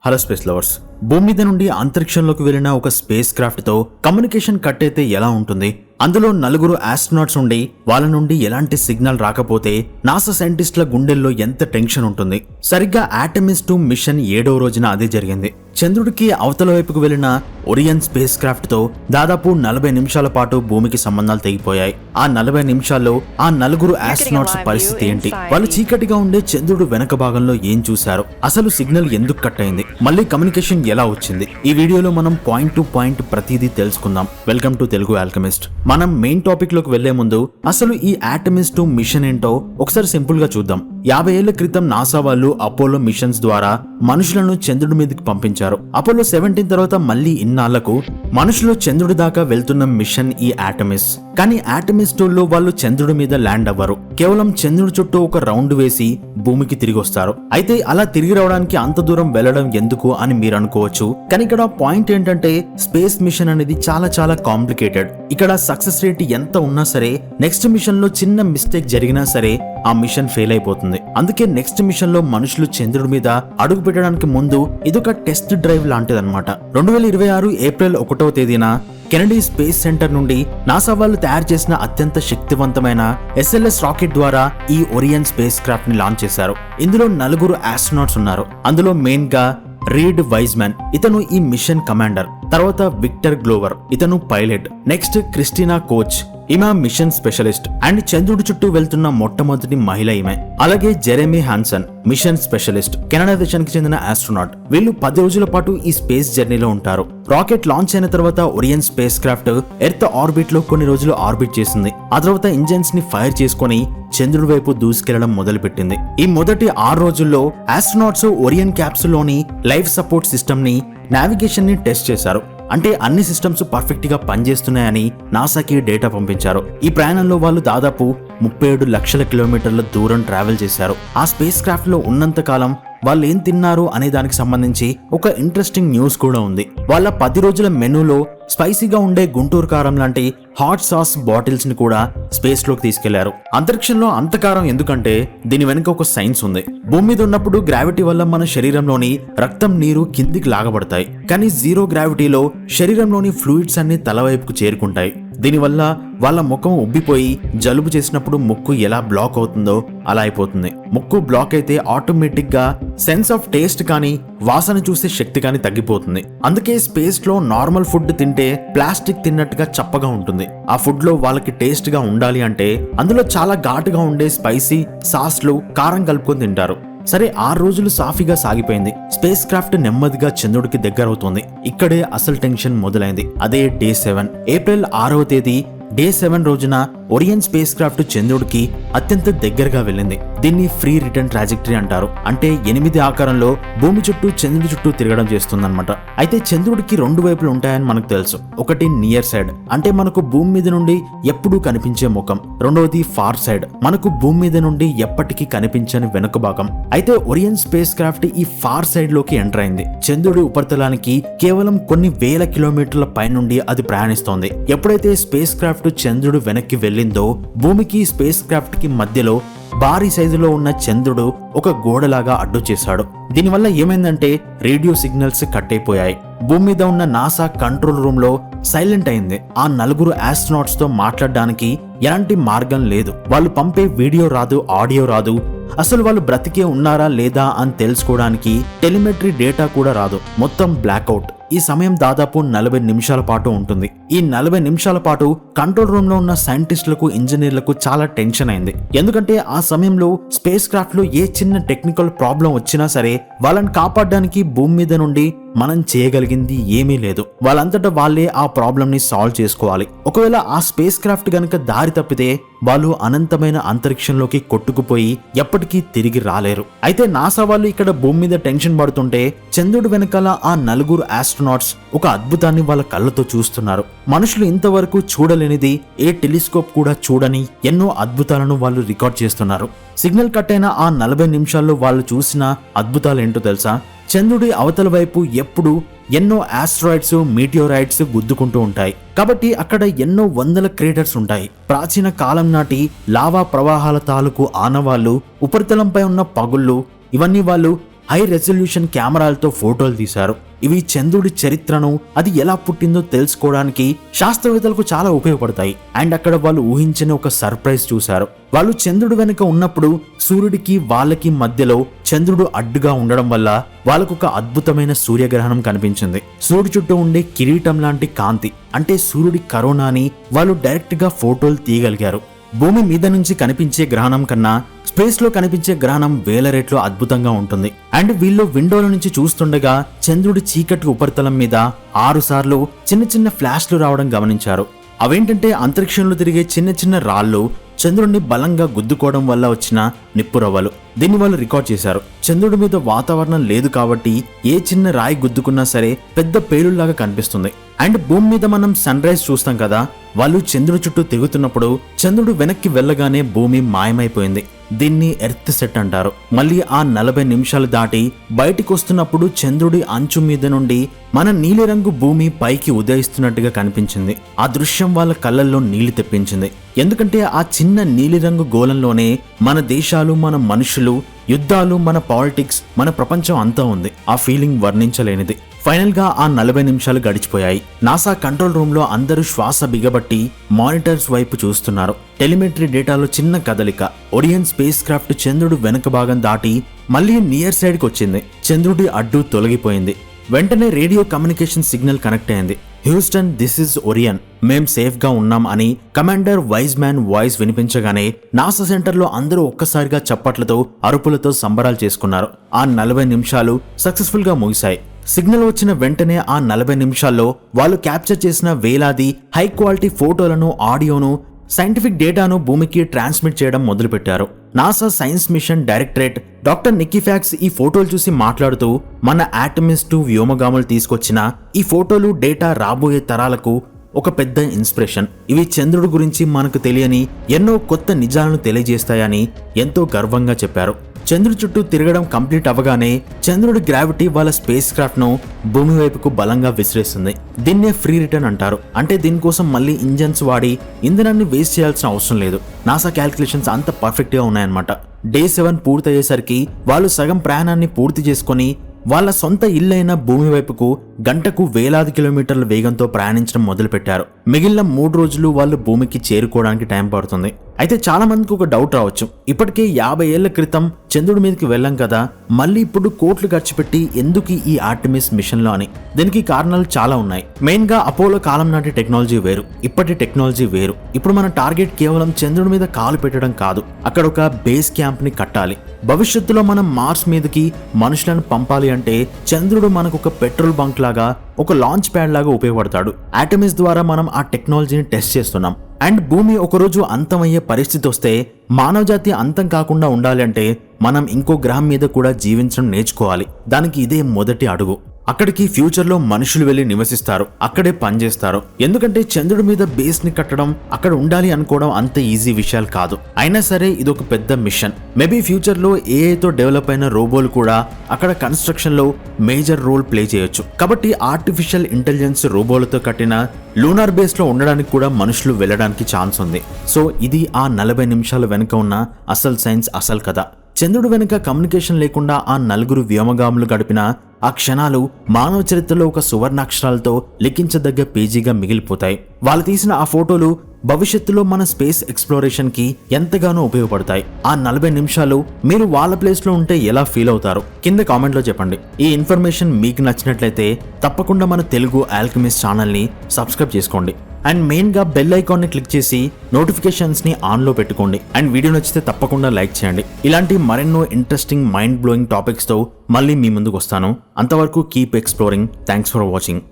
Hello space lovers, భూమి మీద నుండి అంతరిక్షంలోకి వెళ్లిన ఒక స్పేస్ క్రాఫ్ట్ తో కమ్యూనికేషన్ కట్ అయితే ఎలా ఉంటుంది? అందులో 4 ఆస్ట్రోనాట్స్ ఉండి వాళ్ళ నుండి ఎలాంటి సిగ్నల్ రాకపోతే నాసా సైంటిస్టుల గుండెల్లో ఎంత టెన్షన్ ఉంటుంది. సరిగ్గా ఆర్టెమిస్ 2 మిషన్ 7వ రోజున అదే జరిగింది. చంద్రుడికి అవతల వైపుకు వెళ్లిన ఒరియన్ స్పేస్ క్రాఫ్ట్ తో దాదాపు 40 నిమిషాల పాటు భూమికి సంబంధాలు తెగిపోయాయి. ఆ 40 నిమిషాల్లో ఆ 4 ఆస్ట్రోనాట్స్ పరిస్థితి ఏంటి? వాళ్ళు చీకటిగా ఉండే చంద్రుడు వెనక భాగంలో ఏం చూశారు? అసలు సిగ్నల్ ఎందుకు కట్ అయింది? మళ్ళీ కమ్యూనికేషన్ ఎలా వచ్చింది? ఈ వీడియోలో మనం పాయింట్ టు పాయింట్ ప్రతిదీ తెలుసుకుందాం. Welcome to Telugu alchemist. మనం మెయిన్ టాపిక్ లోకి వెళ్లే ముందు అసలు ఈ ఆర్టెమిస్ 2 మిషన్ ఏంటో ఒకసారి సింపుల్ గా చూద్దాం. 50 ఏళ్ల క్రితం నాసా వాళ్ళు అపోలో మిషన్స్ ద్వారా మనుషులను చంద్రుడి మీదకి పంపించారు. అపోలో 17 తర్వాత మళ్ళీ ఇన్నాళ్లకు మనుషులు చంద్రుడి దాకా వెళ్తున్న మిషన్ ఈ ఆర్టెమిస్. కానీ ఆర్టెమిస్ 2 లో వాళ్ళు చంద్రుడి మీద ల్యాండ్ అవ్వరు. కేవలం చంద్రుడి చుట్టూ ఒక రౌండ్ వేసి భూమికి తిరిగి వస్తారు. అయితే అలా తిరిగి రావడానికి అంత దూరం వెళ్లడం ఎందుకు అని మీరు అనుకోవచ్చు. కానీ ఇక్కడ పాయింట్ ఏంటంటే స్పేస్ మిషన్ అనేది చాలా కాంప్లికేటెడ్. ఇక్కడ సక్సెస్ రేట్ ఎంత ఉన్నా సరే నెక్స్ట్ మిషన్ లో చిన్న మిస్టేక్ జరిగినా సరే ఆ మిషన్ ఫెయిల్ అయిపోతుంది. అందుకే నెక్స్ట్ మిషన్ లో మనుషులు చంద్రుడి మీద అడుగు పెట్టడానికి ముందు ఇదొక టెస్ట్ డ్రైవ్ లాంటిదన్నమాట. 2026 ఏప్రిల్ 1వ తేదీన కెనడీ స్పేస్ సెంటర్ నుండి నాసా వాళ్ళు తయారు చేసిన అత్యంత శక్తివంతమైన SLS రాకెట్ ద్వారా ఈ ఒరియన్ స్పేస్ క్రాఫ్ట్ ని లాంచ్ చేశారు. ఇందులో 4 ఆస్ట్రోనాట్స్ ఉన్నారు. అందులో మెయిన్ గా రీడ్ వైజ్మన్, ఇతను ఈ మిషన్ కమాండర్. తర్వాత విక్టర్ గ్లోవర్, ఇతను పైలట్. నెక్స్ట్ క్రిస్టినా కోచ్, ఈమె మిషన్ స్పెషలిస్ట్ అండ్ చంద్రుడి చుట్టూ వెళ్తున్న మొట్టమొదటి మహిళ ఈమె. అలాగే Jeremy Hanson, mission specialist, Canada దేశానికి చెందిన ఆస్ట్రోనాట్. వీళ్ళు 10 రోజుల పాటు ఈ స్పేస్ జర్నీలో ఉంటారు. రాకెట్ లాంచ్ అయిన తర్వాత Orion space craft earth orbit లో కొన్ని రోజులు ఆర్బిట్ చేసింది. ఆ తర్వాత ఇంజన్స్ ని ఫైర్ చేసుకుని చంద్రుడి వైపు దూసుకెళ్లడం మొదలుపెట్టింది. ఈ మొదటి 6 రోజుల్లో ఆస్ట్రోనాట్స్ ఒరియన్ క్యాప్సూల్ లోని లైఫ్ సపోర్ట్ సిస్టమ్ ని, నావిగేషన్ ని టెస్ట్ చేశారు. అంటే అన్ని సిస్టమ్స్ పర్ఫెక్ట్ గా పనిచేస్తున్నాయని నాసాకి డేటా పంపించారు. ఈ ప్రయాణంలో వాళ్ళు దాదాపు 37 లక్షల కిలోమీటర్ల దూరం ట్రావెల్ చేశారు. ఆ స్పేస్ క్రాఫ్ట్ లో ఉన్నంత కాలం వాళ్ళు ఏం తిన్నారు అనే దానికి సంబంధించి ఒక ఇంట్రెస్టింగ్ న్యూస్ కూడా ఉంది. వాళ్ళ 10 రోజుల మెనూలో స్పైసీగా ఉండే గుంటూరు కారం లాంటి హాట్ సాస్ బాటిల్స్ ని కూడా స్పేస్ లోకి తీసుకెళ్లారు. అంతరిక్షంలో అంత కారం ఎందుకంటే దీని వెనుక ఒక సైన్స్ ఉంది. భూమి మీద ఉన్నప్పుడు గ్రావిటీ వల్ల మన శరీరంలోని రక్తం, నీరు కిందికి లాగబడతాయి. కానీ జీరో గ్రావిటీలో శరీరంలోని ఫ్లూయిడ్స్ అన్ని తలవైపుకు చేరుకుంటాయి. దీనివల్ల వాళ్ళ ముఖం ఉబ్బిపోయి జలుబు చేసినప్పుడు ముక్కు ఎలా బ్లాక్ అవుతుందో అలా అయిపోతుంది. ముక్కు బ్లాక్ అయితే ఆటోమేటిక్ గా సెన్స్ ఆఫ్ టేస్ట్ కానీ వాసన చూసే శక్తి కానీ తగ్గిపోతుంది. అందుకే స్పేస్ లో నార్మల్ ఫుడ్ తింటే ప్లాస్టిక్ తిన్నట్టుగా చప్పగా ఉంటుంది. ఆ ఫుడ్ లో వాళ్ళకి టేస్ట్ గా ఉండాలి అంటే అందులో చాలా ఘాటుగా ఉండే స్పైసీ సాస్లు, కారం కలుపుకొని తింటారు. సరే, 6 రోజులు సాఫీగా సాగిపోయింది. స్పేస్ క్రాఫ్ట్ నెమ్మదిగా చంద్రుడికి దగ్గరవుతోంది. ఇక్కడే అసలు టెన్షన్ మొదలైంది. అదే డే 7 ఏప్రిల్ 6వ తేదీ. డే 7 రోజున ఒరియన్ స్పేస్ క్రాఫ్ట్ చంద్రుడికి అత్యంత దగ్గరగా వెళ్ళింది. దీన్ని ఫ్రీ రిటర్న్ ట్రాజెక్టరీ అంటారు. అంటే 8 ఆకారంలో భూమి చుట్టూ చంద్రుడి చుట్టూ తిరగడం చేస్తుందన్నమాట. అయితే చంద్రుడికి 2 వైపులు ఉంటాయని మనకు తెలుసు. ఒకటి నియర్ సైడ్, అంటే మనకు భూమి మీద నుండి ఎప్పుడూ కనిపించే ముఖం. రెండవది ఫార్ సైడ్, మనకు భూమి మీద నుండి ఎప్పటికీ కనిపించని వెనుక భాగం. అయితే ఒరియన్ స్పేస్ క్రాఫ్ట్ ఈ ఫార్ సైడ్ లోకి ఎంటర్ అయింది. చంద్రుడి ఉపరితలానికి కేవలం కొన్ని వేల కిలోమీటర్ల పై నుండి అది ప్రయాణిస్తోంది. ఎప్పుడైతే స్పేస్ క్రాఫ్ట్ చంద్రుడు వెనక్కి వెళ్ళిందో భూమికి స్పేస్ క్రాఫ్ట్ కి మధ్యలో భారీ సైజులో ఉన్న చంద్రుడు ఒక గోడలాగా అడ్డు చేశాడు. దీనివల్ల ఏమైందంటే రేడియో సిగ్నల్స్ కట్ అయిపోయాయి. భూమి మీద ఉన్న నాసా కంట్రోల్ రూమ్ లో సైలెంట్ అయింది. ఆ 4 ఆస్ట్రోనాట్స్ తో మాట్లాడడానికి ఎలాంటి మార్గం లేదు. వాళ్ళు పంపే వీడియో రాదు, ఆడియో రాదు. అసలు వాళ్ళు బ్రతికే ఉన్నారా లేదా అని తెలుసుకోవడానికి టెలిమెట్రీ డేటా కూడా రాదు. మొత్తం బ్లాక్అవుట్. ఈ సమయం దాదాపు 40 నిమిషాల పాటు ఉంటుంది. ఈ 40 నిమిషాల పాటు కంట్రోల్ రూమ్ లో ఉన్న సైంటిస్టులకు, ఇంజనీర్లకు చాలా టెన్షన్ అయింది. ఎందుకంటే ఆ సమయంలో స్పేస్ క్రాఫ్ట్ లో ఏ చిన్న టెక్నికల్ ప్రాబ్లం వచ్చినా సరే వాళ్ళని కాపాడడానికి భూమి మీద నుండి మనం చేయగలిగింది ఏమీ లేదు. వాళ్ళంతటా వాళ్ళే ఆ ప్రాబ్లం ని సాల్వ్ చేసుకోవాలి. ఒకవేళ ఆ స్పేస్ క్రాఫ్ట్ గనుక దారి తప్పితే వాళ్ళు అనంతమైన అంతరిక్షంలోకి కొట్టుకుపోయి ఎప్పటికీ తిరిగి రాలేరు. అయితే నాసా వాళ్ళు ఇక్కడ భూమి మీద టెన్షన్ పడుతుంటే చంద్రుడి వెనకాల ఆ 4 ఆస్ట్రోనాట్స్ ఒక అద్భుతాన్ని వాళ్ళ కళ్ళతో చూస్తున్నారు. మనుషులు ఇంతవరకు చూడలేనిది, ఏ టెలిస్కోప్ కూడా చూడని ఎన్నో అద్భుతాలను వాళ్ళు రికార్డ్ చేస్తున్నారు. సిగ్నల్ కట్ అయిన ఆ 40 నిమిషాల్లో వాళ్ళు చూసిన అద్భుతాలు ఏంటో తెలుసా? చంద్రుడి అవతల వైపు ఎప్పుడు ఎన్నో ఆస్ట్రాయిడ్స్, మీటియోరైట్స్ గుద్దుకుంటూ ఉంటాయి. కాబట్టి అక్కడ ఎన్నో వందల క్రేటర్స్ ఉంటాయి. ప్రాచీన కాలం నాటి లావా ప్రవాహాల తాలూకు ఆనవాళ్లు, ఉపరితలంపై ఉన్న పగుళ్ళు, ఇవన్నీ వాళ్ళు హై రెజల్యూషన్ కెమెరాలతో ఫోటోలు తీశారు. ఇవి చంద్రుడి చరిత్రను, అది ఎలా పుట్టిందో తెలుసుకోవడానికి శాస్త్రవేత్తలకు చాలా ఉపయోగపడతాయి. అండ్ అక్కడ వాళ్ళు ఊహించని ఒక సర్ప్రైజ్ చూశారు. వాళ్ళు చంద్రుడి వెనుక ఉన్నప్పుడు సూర్యుడికి వాళ్ళకి మధ్యలో చంద్రుడు అడ్డుగా ఉండడం వల్ల వాళ్ళకు ఒక అద్భుతమైన సూర్యగ్రహణం కనిపించింది. సూర్యుడి చుట్టూ ఉండే కిరీటం లాంటి కాంతి, అంటే సూర్యుడి కరోనాని వాళ్ళు డైరెక్ట్ గా ఫోటోలు తీయగలిగారు. భూమి మీద నుంచి కనిపించే గ్రహణం కన్నా స్పేస్ లో కనిపించే గ్రహణం వేల రెట్లు అద్భుతంగా ఉంటుంది. అండ్ వీళ్ళు విండోల నుంచి చూస్తుండగా చంద్రుడి చీకటి ఉపరితలం మీద 6 సార్లు చిన్న చిన్న ఫ్లాష్లు రావడం గమనించారు. అవేంటంటే అంతరిక్షంలో తిరిగే చిన్న చిన్న రాళ్ళు చంద్రుడిని బలంగా గుద్దుకోవడం వల్ల వచ్చిన నిప్పురవ్వలు. దీన్ని వాళ్ళు రికార్డ్ చేశారు. చంద్రుడి మీద వాతావరణం లేదు కాబట్టి ఏ చిన్న రాయి గుద్దుకున్నా సరే పెద్ద పేలుళ్లాగా కనిపిస్తుంది. అండ్ భూమి మీద మనం సన్ రైజ్ చూస్తాం కదా, వాళ్ళు చంద్రుడి చుట్టూ తిరుగుతున్నప్పుడు చంద్రుడు వెనక్కి వెళ్ళగానే భూమి మాయమైపోయింది. దీన్ని ఎర్త్ సెట్ అంటారు. మళ్ళీ ఆ 40 నిమిషాలు దాటి బయటికి వస్తున్నప్పుడు చంద్రుడి అంచు మీద నుండి మన నీలిరంగు భూమి పైకి ఉదయిస్తున్నట్టుగా కనిపించింది. ఆ దృశ్యం వాళ్ళ కళ్ళల్లో నీళ్లు తెప్పించింది. ఎందుకంటే ఆ చిన్న నీలిరంగు గోళంలోనే మన దేశాలు, మన మనుషులు, యుద్ధాలు, మన పాలిటిక్స్, మన ప్రపంచం అంతా ఉంది. ఆ ఫీలింగ్ వర్ణించలేనిది. ఫైనల్ గా ఆ 40 నిమిషాలు గడిచిపోయాయి. నాసా కంట్రోల్ రూమ్ లో అందరూ శ్వాస బిగబట్టి మానిటర్స్ వైపు చూస్తున్నారు. టెలిమెట్రీ డేటాలో చిన్న కదలిక. ఒరియన్ స్పేస్ క్రాఫ్ట్ చంద్రుడు వెనుక భాగం దాటి మళ్ళీ నియర్ సైడ్ కి వచ్చింది. చంద్రుడి అడ్డు తొలగిపోయింది. వెంటనే రేడియో కమ్యూనికేషన్ సిగ్నల్ కనెక్ట్ అయింది. హ్యూస్టన్, దిస్ ఇస్ ఒరియన్, మేం సేఫ్ గా ఉన్నాం అని కమాండర్ వైజ్ మ్యాన్ వాయిస్ వినిపించగానే నాసా సెంటర్ లో అందరూ ఒక్కసారిగా చప్పట్లతో, అరుపులతో సంబరాలు చేసుకున్నారు. ఆ 40 నిమిషాలు సక్సెస్ఫుల్ గా ముగిశాయి. సిగ్నల్ వచ్చిన వెంటనే ఆ 40 నిమిషాల్లో వాళ్ళు క్యాప్చర్ చేసిన వేలాది హై క్వాలిటీ ఫోటోలను, ఆడియోను, సైంటిఫిక్ డేటాను భూమికి ట్రాన్స్మిట్ చేయడం మొదలుపెట్టారు. NASA science mission directorate doctor Nicky Fox ఈ ఫోటోలు చూసి మాట్లాడుతూ, మన ఆటమిస్ట్ వ్యోమగాములు తీసుకొచ్చిన ఈ ఫోటోలు, డేటా రాబోయే తరాలకు ఒక పెద్ద ఇన్స్పిరేషన్. ఇవి చంద్రుడి గురించి మనకు తెలియని ఎన్నో కొత్త నిజాలను తెలియజేస్తాయని ఎంతో గర్వంగా చెప్పారు. చంద్రుడి చుట్టూ తిరగడం కంప్లీట్ అవ్వగానే చంద్రుడి గ్రావిటీ వాళ్ళ స్పేస్ క్రాఫ్ట్ ను భూమి వైపుకు బలంగా విసిరేస్తుంది. దీన్నే ఫ్రీ రిటర్న్ అంటారు. అంటే దీనికోసం మళ్ళీ ఇంజన్స్ వాడి ఇంధనాన్ని వేస్ట్ చేయాల్సిన అవసరం లేదు. నాసా క్యాల్కులేషన్స్ అంత పర్ఫెక్ట్ గా ఉన్నాయన్నమాట. డే 7 పూర్తయ్యేసరికి వాళ్ళు సగం ప్రయాణాన్ని పూర్తి చేసుకుని వాళ్ళ సొంత ఇల్లైన భూమి వైపుకు గంటకు వేలాది కిలోమీటర్ల వేగంతో ప్రయాణించడం మొదలుపెట్టారు. మిగిలిన 3 రోజులు వాళ్ళు భూమికి చేరుకోవడానికి టైం పడుతుంది. అయితే చాలా మందికి ఒక డౌట్ రావచ్చు, ఇప్పటికే 50 ఏళ్ల క్రితం చంద్రుడి మీదకి వెళ్ళాం కదా, మళ్ళీ ఇప్పుడు కోట్లు ఖర్చు పెట్టి ఎందుకు ఈ ఆర్టెమిస్ మిషన్ లో అని. దీనికి కారణాలు చాలా ఉన్నాయి. మెయిన్ గా అపోలో కాలం నాటి టెక్నాలజీ వేరు, ఇప్పటి టెక్నాలజీ వేరు. ఇప్పుడు మన టార్గెట్ కేవలం చంద్రుడి మీద కాలు పెట్టడం కాదు, అక్కడ ఒక బేస్ క్యాంప్ ని కట్టాలి. భవిష్యత్తులో మనం మార్స్ మీదకి మనుషులను పంపాలి అంటే చంద్రుడు మనకు ఒక పెట్రోల్ బంక్ లాగా, ఒక లాంచ్ ప్యాడ్ లాగా ఉపయోగపడతాడు. ఆటమిస్ ద్వారా మనం ఆ టెక్నాలజీని టెస్ట్ చేస్తున్నాం. అండ్ భూమి ఒకరోజు అంతమయ్యే పరిస్థితి వస్తే మానవజాతి అంతం కాకుండా ఉండాలి అంటే మనం ఇంకో గ్రహం మీద కూడా జీవించడం నేర్చుకోవాలి. దానికి ఇదే మొదటి అడుగు. అక్కడికి ఫ్యూచర్ లో మనుషులు వెళ్లి నివసిస్తారు, అక్కడే పనిచేస్తారు. ఎందుకంటే చంద్రుడి మీద బేస్ ని కట్టడం, అక్కడ ఉండాలి అనుకోవడం అంత ఈజీ విషయాలు కాదు. అయినా సరే ఇదొక పెద్ద మిషన్. మేబీ ఫ్యూచర్ లో ఏఐతో డెవలప్ అయిన రోబోలు కూడా అక్కడ కన్స్ట్రక్షన్ లో మేజర్ రోల్ ప్లే చేయొచ్చు. కాబట్టి ఆర్టిఫిషియల్ ఇంటెలిజెన్స్ రోబోలతో కట్టిన లూనార్ బేస్ లో ఉండడానికి కూడా మనుషులు వెళ్ళడానికి ఛాన్స్ ఉంది. సో ఇది ఆ 40 నిమిషాల వెనుక ఉన్న అసలు సైన్స్, అసలు కథ. చంద్రుడి వెనుక కమ్యూనికేషన్ లేకుండా ఆ 4 వ్యోమగాములు గడిపిన ఆ క్షణాలు మానవ చరిత్రలో ఒక సువర్ణాక్షరాలతో లిఖించదగ్గ పేజీగా మిగిలిపోతాయి. వాళ్ళు తీసిన ఆ ఫోటోలు భవిష్యత్తులో మన స్పేస్ ఎక్స్ప్లోరేషన్ కి ఎంతగానో ఉపయోగపడతాయి. ఆ 40 నిమిషాలు మీరు వాళ్ళ ప్లేస్ లో ఉంటే ఎలా ఫీల్ అవుతారు కింద కామెంట్ లో చెప్పండి. ఈ ఇన్ఫర్మేషన్ మీకు నచ్చినట్లయితే తప్పకుండా మన తెలుగు ఆల్కెమిస్ట్ ఛానల్ ని సబ్స్క్రైబ్ చేసుకోండి. అండ్ మెయిన్ గా బెల్ ఐకాన్ ని క్లిక్ చేసి నోటిఫికేషన్స్ ని ఆన్ లో పెట్టుకోండి. అండ్ వీడియో నచ్చితే తప్పకుండా లైక్ చేయండి. ఇలాంటి మరెన్నో ఇంట్రెస్టింగ్ మైండ్ బ్లోయింగ్ టాపిక్స్ తో మళ్ళీ మీ ముందుకు వస్తాను. అంతవరకు keep exploring. Thanks for watching.